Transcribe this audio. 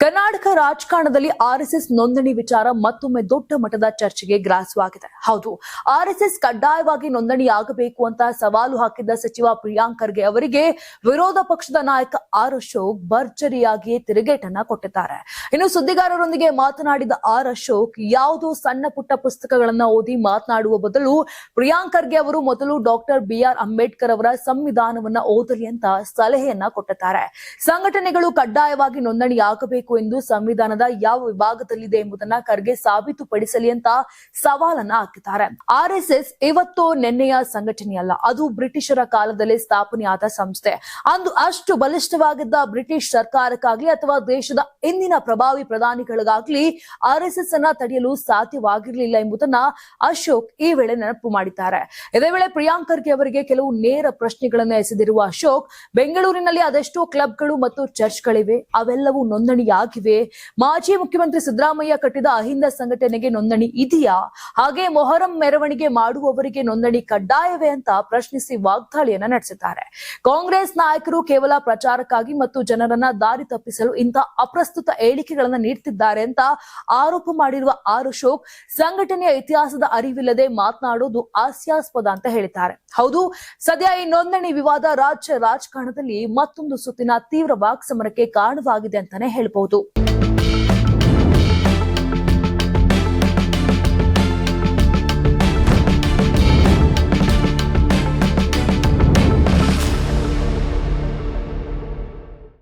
ಕರ್ನಾಟಕ ರಾಜಕಾರಣದಲ್ಲಿ ಆರ್ಎಸ್ಎಸ್ ನೋಂದಣಿ ವಿಚಾರ ಮತ್ತೊಮ್ಮೆ ದೊಡ್ಡ ಮಟ್ಟದ ಚರ್ಚೆಗೆ ಗ್ರಾಸವಾಗಿದೆ. ಹೌದು, ಆರ್ಎಸ್ಎಸ್ ಕಡ್ಡಾಯವಾಗಿ ನೋಂದಣಿಯಾಗಬೇಕು ಅಂತ ಸವಾಲು ಹಾಕಿದ್ದ ಸಚಿವ ಪ್ರಿಯಾಂಕ್ ಖರ್ಗೆ ಅವರಿಗೆ ವಿರೋಧ ಪಕ್ಷದ ನಾಯಕ ಆರ್ ಅಶೋಕ್ ಭರ್ಜರಿಯಾಗಿ ತಿರುಗೇಟನ್ನ ಕೊಟ್ಟಿದ್ದಾರೆ. ಇನ್ನು ಸುದ್ದಿಗಾರರೊಂದಿಗೆ ಮಾತನಾಡಿದ ಆರ್ ಅಶೋಕ್ ಯಾವುದೋ ಸಣ್ಣ ಪುಟ್ಟ ಪುಸ್ತಕಗಳನ್ನ ಓದಿ ಮಾತನಾಡುವ ಬದಲು ಪ್ರಿಯಾಂಕ್ ಖರ್ಗೆ ಅವರು ಮೊದಲು ಡಾಕ್ಟರ್ BR ಅಂಬೇಡ್ಕರ್ ಅವರ ಸಂವಿಧಾನವನ್ನ ಓದಲಿ ಅಂತ ಸಲಹೆಯನ್ನ ಕೊಟ್ಟಿದ್ದಾರೆ. ಸಂಘಟನೆಗಳು ಕಡ್ಡಾಯವಾಗಿ ನೋಂದಣಿಯಾಗಬೇಕು ಎಂದು ಸಂವಿಧಾನದ ಯಾವ ವಿಭಾಗದಲ್ಲಿದೆ ಎಂಬುದನ್ನ ಖರ್ಗೆ ಸಾಬೀತುಪಡಿಸಲಿ ಅಂತ ಸವಾಲನ್ನ ಹಾಕಿದ್ದಾರೆ. ಆರ್ಎಸ್ಎಸ್ ಇವತ್ತು ನೆನ್ನೆಯ ಸಂಘಟನೆಯಲ್ಲ, ಅದು ಬ್ರಿಟಿಷರ ಕಾಲದಲ್ಲೇ ಸ್ಥಾಪನೆಯಾದ ಸಂಸ್ಥೆ. ಅಂದು ಅಷ್ಟು ಬಲಿಷ್ಠವಾಗಿದ್ದ ಬ್ರಿಟಿಷ್ ಸರ್ಕಾರಕ್ಕಾಗ್ಲಿ ಅಥವಾ ದೇಶದ ಇಂದಿನ ಪ್ರಭಾವಿ ಪ್ರಧಾನಿಗಳಿಗಾಗ್ಲಿ ಆರ್ಎಸ್ಎಸ್ ಅನ್ನ ತಡೆಯಲು ಸಾಧ್ಯವಾಗಿರಲಿಲ್ಲ ಎಂಬುದನ್ನ ಅಶೋಕ್ ಈ ವೇಳೆ ನೆನಪು ಮಾಡಿದ್ದಾರೆ. ಇದೇ ವೇಳೆ ಪ್ರಿಯಾಂಕ್ ಖರ್ಗೆ ಅವರಿಗೆ ಕೆಲವು ನೇರ ಪ್ರಶ್ನೆಗಳನ್ನು ಎಸೆದಿರುವ ಅಶೋಕ್, ಬೆಂಗಳೂರಿನಲ್ಲಿ ಅದೆಷ್ಟೋ ಕ್ಲಬ್ಗಳು ಮತ್ತು ಚರ್ಚ್ಗಳಿವೆ, ಅವೆಲ್ಲವೂ ನೋಂದಣಿಯಾಗಿವೆ. ಮಾಜಿ ಮುಖ್ಯಮಂತ್ರಿ ಸಿದ್ದರಾಮಯ್ಯ ಕಟ್ಟಿದ ಅಹಿಂದ ಸಂಘಟನೆಗೆ ನೋಂದಣಿ ಇದೆಯಾ? ಹಾಗೆ ಮೊಹರಂ ಮೆರವಣಿಗೆ ಮಾಡುವವರಿಗೆ ನೋಂದಣಿ ಕಡ್ಡಾಯವೇ ಅಂತ ಪ್ರಶ್ನಿಸಿ ವಾಗ್ದಾಳಿಯನ್ನ ನಡೆಸಿದ್ದಾರೆ. ಕಾಂಗ್ರೆಸ್ ನಾಯಕರು ಕೇವಲ ಪ್ರಚಾರಕ್ಕಾಗಿ ಮತ್ತು ಜನರನ್ನ ದಾರಿ ತಪ್ಪಿಸಲು ಇಂಥ ಅಪ್ರಸ್ತುತ ಹೇಳಿಕೆಗಳನ್ನ ನೀಡುತ್ತಿದ್ದಾರೆ ಅಂತ ಆರೋಪ ಮಾಡಿರುವ ಆರ್ ಅಶೋಕ್, ಸಂಘಟನೆಯ ಇತಿಹಾಸದ ಅರಿವಿಲ್ಲದೆ ಮಾತನಾಡೋದು ಹಾಸ್ಯಾಸ್ಪದ ಅಂತ ಹೇಳಿದ್ದಾರೆ. ಹೌದು, ಸದ್ಯ ಈ ನೋಂದಣಿ ವಿವಾದ ರಾಜ್ಯ ರಾಜಕಾರಣದಲ್ಲಿ ಮತ್ತೊಂದು ಸುತ್ತಿನ ತೀವ್ರ ವಾಕ್ಸಮರಕ್ಕೆ ಕಾರಣವಾಗಿದೆ ಅಂತಾನೆ ಹೇಳ್ಬಹುದು.